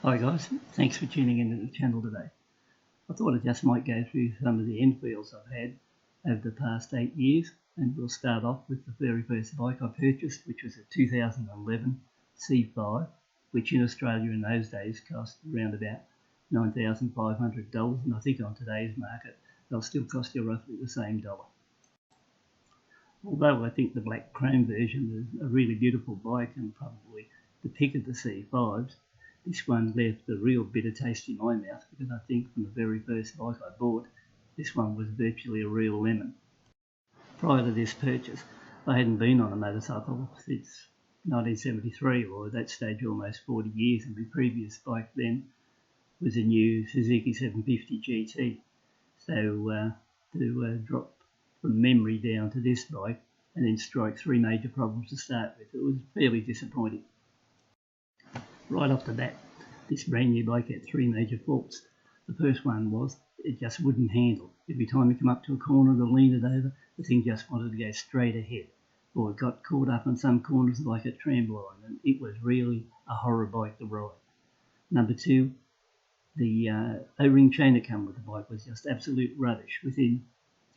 Hi guys, thanks for tuning into the channel today. I thought I just might go through some of the Enfields I've had over the past 8 years, and we'll start off with the very first bike I purchased, which was a 2011 C5, which in Australia in those days cost around about $9,500, and I think on today's market they'll still cost you roughly the same dollar. Although I think the black chrome version is a really beautiful bike and probably the pick of the C5s, this one left a real bitter taste in my mouth because I think from the very first bike I bought, this one was virtually a real lemon. Prior to this purchase, I hadn't been on a motorcycle since 1973, or at that stage almost 40 years, and my previous bike then was a new Suzuki 750 GT. So to drop from memory down to this bike and then strike three major problems to start with, it was fairly disappointing. Right off the bat, this brand new bike had three major faults. The first one was it just wouldn't handle. Every time you come up to a corner to lean it over, the thing just wanted to go straight ahead. Or it got caught up in some corners like a tramline, and it was really a horror bike to ride. Number two, the O-ring chain that came with the bike was just absolute rubbish. Within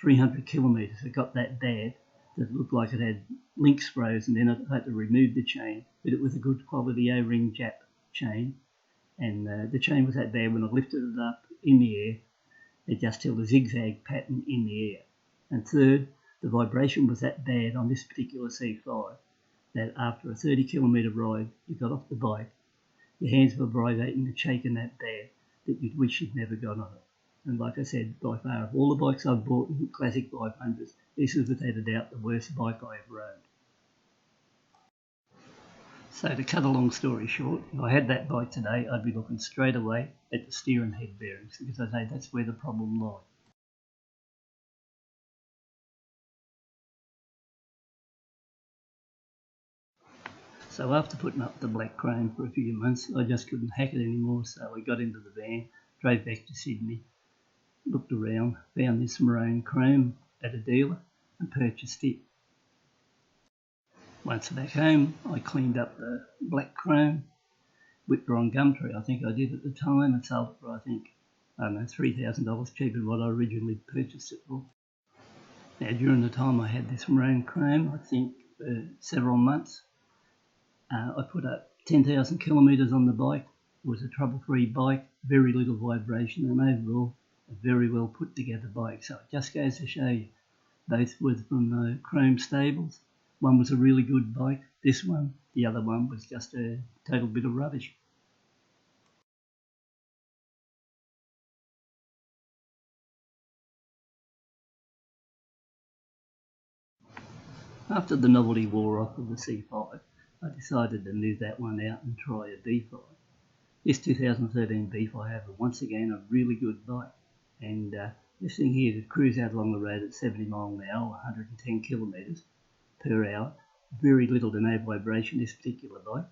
300 kilometres it got that bad that it looked like it had links frozen, and then I had to remove the chain, but it was a good quality O-ring Jap chain, and the chain was that bad when I lifted it up in the air, it just held a zigzag pattern in the air. And third, the vibration was that bad on this particular C5 that after a 30 kilometre ride, you got off the bike, your hands were vibrating and shaking that bad that you'd wish you'd never got on it. And like I said, by far of all the bikes I've bought in classic 500s, this is without a doubt the worst bike I ever owned. So to cut a long story short, if I had that bike today, I'd be looking straight away at the steer and head bearings, because I say that's where the problem lies. So after putting up the black chrome for a few months, I just couldn't hack it anymore, so I got into the van, drove back to Sydney, looked around, found this Maroon chrome at a dealer and purchased it. Once back home, I cleaned up the black chrome, whipped her on Gumtree, I think I did at the time, and sold it for, I think, I don't know, $3,000 cheaper than what I originally purchased it for. Now during the time I had this Maroon chrome, I think for several months, I put up 10,000 kilometres on the bike. It was a trouble-free bike, very little vibration, and overall a very well put together bike. So it just goes to show you, both were from the chrome stables. One was a really good bike, this one, the other one was just a total bit of rubbish. After the novelty wore off of the C5, I decided to move that one out and try a B5. This 2013 B5, however, once again a really good bike, and this thing here to cruise out along the road at 70 miles an hour, 110 kilometres per hour, very little to no vibration, this particular bike,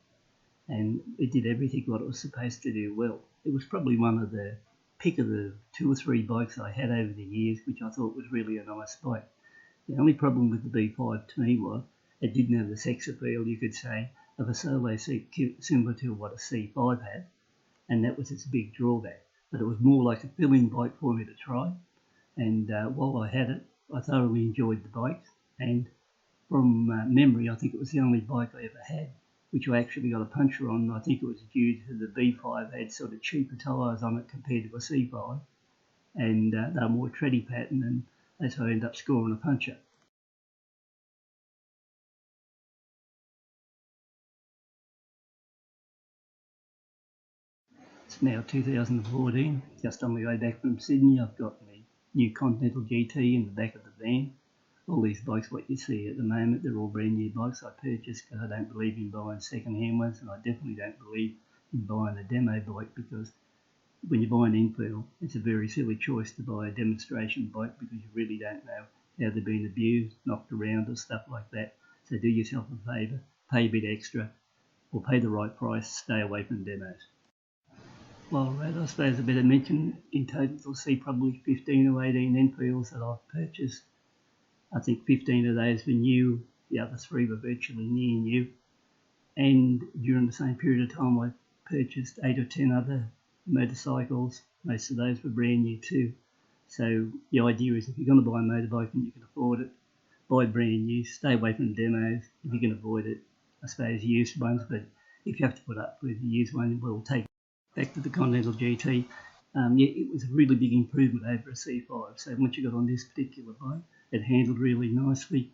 and it did everything what it was supposed to do well. It was probably one of the pick of the 2 or 3 bikes I had over the years, which I thought was really a nice bike. The only problem with the B5 to me was it didn't have the sex appeal, you could say, of a solo seat similar to what a C5 had, and that was its big drawback. But it was more like a fill-in bike for me to try, and while I had it, I thoroughly enjoyed the bike, and from memory, I think it was the only bike I ever had which I actually got a puncture on. I think it was due to the B5 had sort of cheaper tyres on it compared to a C5, and they were more tready pattern, and that's how I ended up scoring a puncture. It's now 2014, just on my way back from Sydney. I've got my new Continental GT in the back of the van. All these bikes what you see at the moment, they're all brand new bikes I purchased because I don't believe in buying second-hand ones, and I definitely don't believe in buying a demo bike, because when you buy an Enfield, it's a very silly choice to buy a demonstration bike because you really don't know how they're being abused, knocked around or stuff like that. So do yourself a favour, pay a bit extra, or pay the right price, stay away from demos. While we're at, I suppose I better mention, in total you'll see probably 15 or 18 Enfields that I've purchased. I think 15 of those were new, the other 3 were virtually near new. And during the same period of time I purchased 8 or 10 other motorcycles. Most of those were brand new too. So the idea is if you're going to buy a motorbike and you can afford it, buy brand new, stay away from demos. If you can avoid it, I suppose used ones, but if you have to put up with the used one, we'll take it. Back to the Continental GT. It was a really big improvement over a C5. So once you got on this particular bike, it handled really nicely,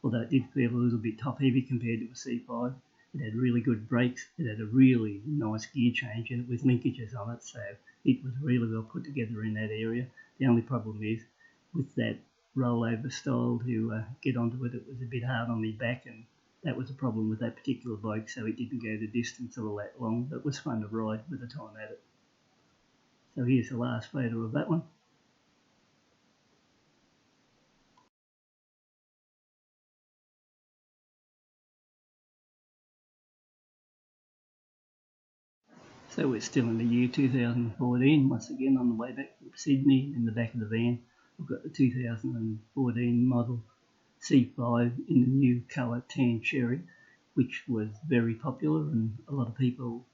although it did feel a little bit top heavy compared to a C5. It had really good brakes. It had a really nice gear change in it with linkages on it, so it was really well put together in that area. The only problem is with that rollover style to get onto it, it was a bit hard on my back, and that was a problem with that particular bike, so it didn't go the distance all that long, but it was fun to ride with the time at it. So here's the last photo of that one. So we're still in the year 2014, once again on the way back from Sydney. In the back of the van, we've got the 2014 model C5 in the new colour tan cherry, which was very popular and a lot of people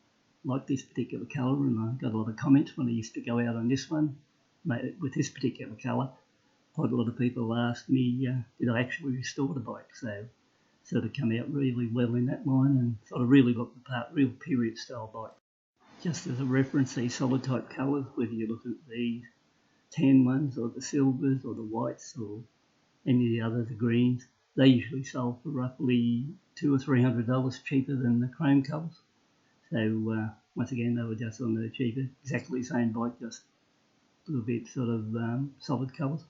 liked this particular colour, and I got a lot of comments when I used to go out on this one with this particular colour. Quite a lot of people asked me did I actually restore the bike, so sort of come out really well in that line and sort of really looked the part, real period style bike. Just as a reference, these solid type colours, whether you look at the tan ones or the silvers or the whites or any of the others, the greens, they usually sold for roughly $200 or $300 cheaper than the chrome colours. So once again, they were just on the cheaper, exactly the same bike, just a little bit sort of solid colours.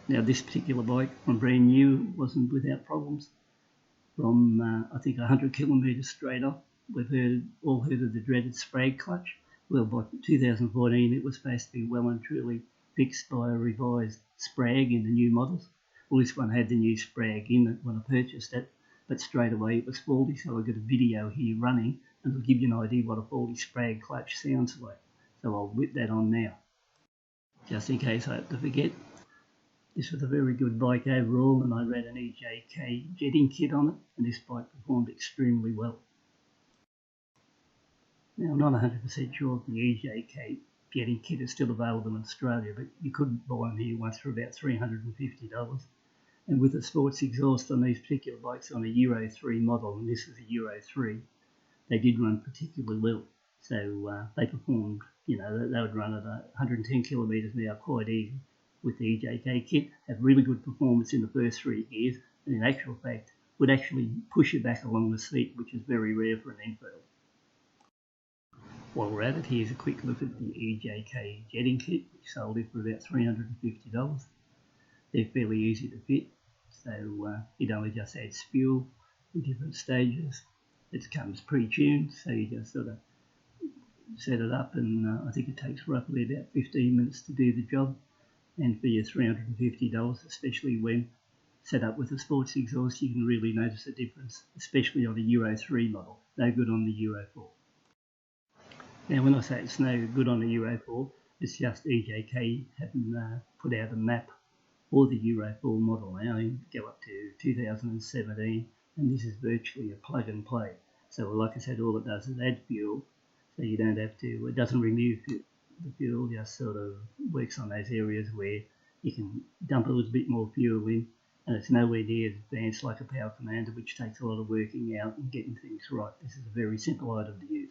Now this particular bike, from brand new, wasn't without problems. From I think 100 kilometres straight off, we've all heard of the dreaded Sprag clutch. Well, by 2014 it was supposed to be well and truly fixed by a revised Sprag in the new models. Well, this one had the new Sprag in it when I purchased it, but straight away it was faulty, so I've got a video here running and it'll give you an idea what a faulty Sprag clutch sounds like. So I'll whip that on now. Just in case I have to forget, this was a very good bike overall, and I ran an EJK jetting kit on it, and this bike performed extremely well. Now, I'm not 100% sure if the EJK jetting kit is still available in Australia, but you could buy them here once for about $350. And with a sports exhaust on these particular bikes on a Euro 3 model, and this is a Euro 3, they did run particularly well. So they performed, you know, they would run at 110 kilometres an hour quite easy with the EJK kit, have really good performance in the first 3 gears, and in actual fact would actually push you back along the seat, which is very rare for an Enfield. While we're at it, here's a quick look at the EJK jetting kit, which sold it for about $350. They're fairly easy to fit, so it only just adds fuel in different stages. It comes pre-tuned, so you just sort of set it up, and I think it takes roughly about 15 minutes to do the job. And for your $350, especially when set up with a sports exhaust, you can really notice a difference, especially on a Euro 3 model. No good on the Euro 4. Now, when I say it's no good on the Euro 4, it's just EJK haven't put out a map for the Euro 4 model now. You go up to 2017, and this is virtually a plug and play. So, like I said, all it does is add fuel, so you don't have to, it doesn't remove the fuel, just sort of works on those areas where you can dump a little bit more fuel in, and it's nowhere near as advanced like a power commander, which takes a lot of working out and getting things right. This is a very simple item to use.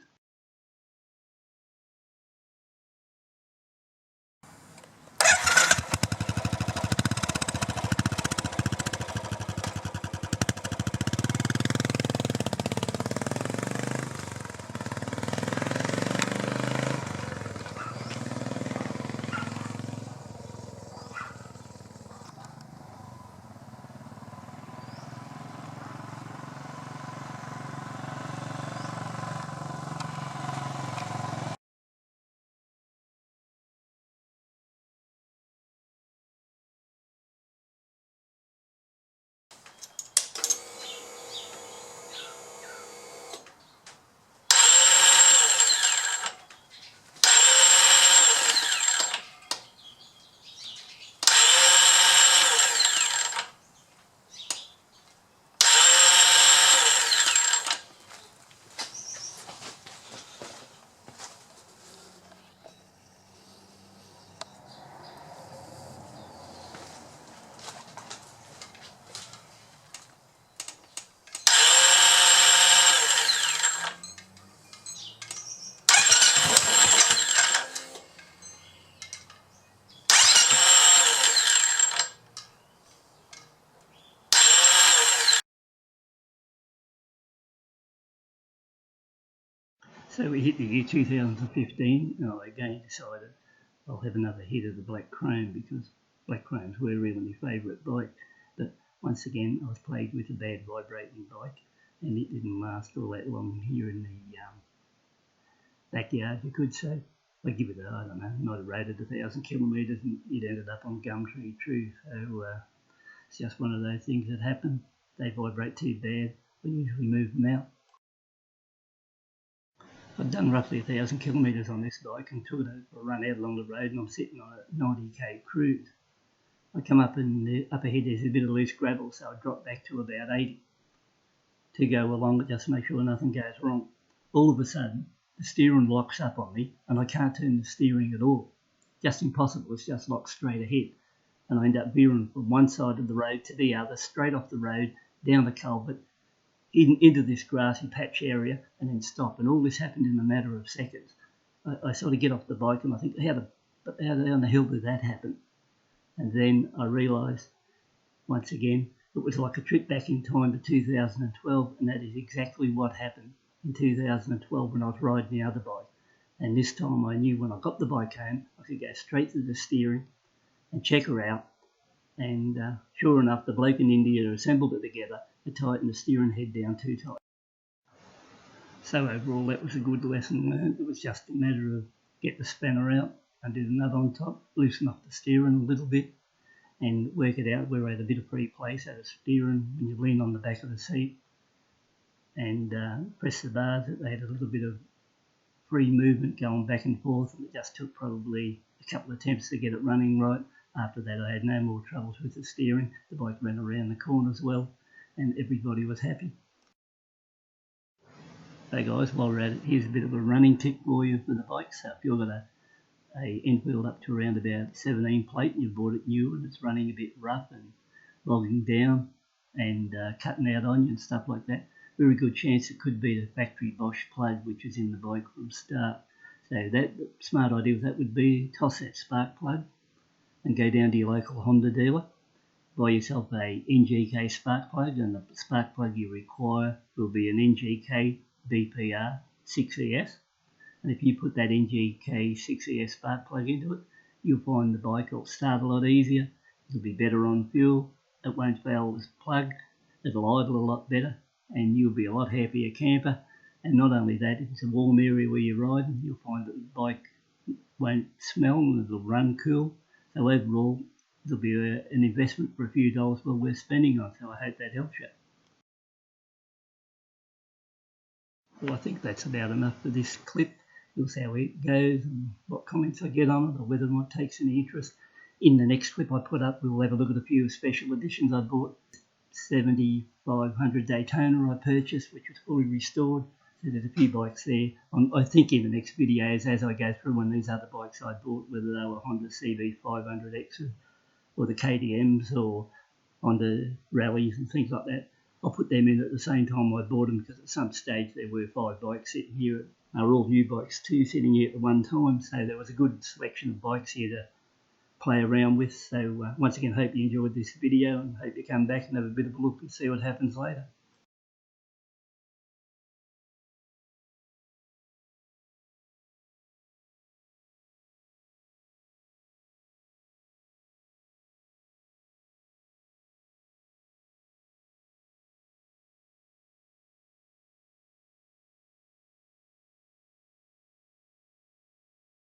So we hit the year 2015, and I again decided I'll have another hit of the Black Chrome, because Black Chromes were really my favourite bike. But once again, I was plagued with a bad vibrating bike, and it didn't last all that long here in the backyard, you could say. I give it, I don't know, might have rated 1,000 kilometres, and it ended up on Gumtree True. So it's just one of those things that happen. They vibrate too bad, we usually move them out. I've done roughly 1,000 kilometres on this bike and took it for a run out along the road, and I'm sitting on a 90k cruise. I come up and up ahead there's a bit of loose gravel, so I drop back to about 80 to go along it just to make sure nothing goes wrong. All of a sudden the steering locks up on me and I can't turn the steering at all. Just impossible, it's just locked straight ahead. And I end up veering from one side of the road to the other, straight off the road, down the culvert, into this grassy patch area, and then stop. And all this happened in a matter of seconds. I sort of get off the bike and I think, how the hell did that happen? And then I realised, once again, it was like a trip back in time to 2012, and that is exactly what happened in 2012 when I was riding the other bike. And this time I knew when I got the bike home, I could go straight to the steering and check her out. And sure enough, the bloke in India assembled it together and tightened the steering head down too tight. So overall, that was a good lesson learned. It was just a matter of get the spanner out and do the nut on top, loosen up the steering a little bit, and work it out where I had a bit of free place at the steering when you lean on the back of the seat, and press the bars. They had a little bit of free movement going back and forth, and it just took probably a couple of attempts to get it running right. After that, I had no more troubles with the steering. The bike ran around the corners well, and everybody was happy. So guys, while we're at it, here's a bit of a running tip for you for the bike. So if you've got a Enfield up to around about 17 plate and you bought it new and it's running a bit rough and bogging down and cutting out on you and stuff like that, very good chance it could be the factory Bosch plug which is in the bike from start. So the smart idea with that would be toss that spark plug and go down to your local Honda dealer, buy yourself a NGK spark plug, and the spark plug you require will be an NGK BPR 6ES. And if you put that NGK 6ES spark plug into it, you'll find the bike will start a lot easier, it'll be better on fuel, it won't fail as plug, it'll idle a lot better, and you'll be a lot happier camper. And not only that, if it's a warm area where you're riding, you'll find that the bike won't smell and it'll run cool. So overall, there'll be an investment for a few dollars well worth spending on, so I hope that helps you. Well, I think that's about enough for this clip. You'll see how it goes and what comments I get on it, or whether or not it takes any interest. In the next clip I put up, we'll have a look at a few special editions I bought. 7500 Daytona I purchased, which was fully restored. So there's a few bikes there. I think in the next videos, as I go through one of these other bikes I bought, whether they were Honda CB500X or the KTMs or Honda Rallies and things like that, I'll put them in at the same time I bought them, because at some stage there were 5 bikes sitting here. They were all new bikes too, sitting here at the one time, so there was a good selection of bikes here to play around with. So once again, hope you enjoyed this video and hope you come back and have a bit of a look and see what happens later.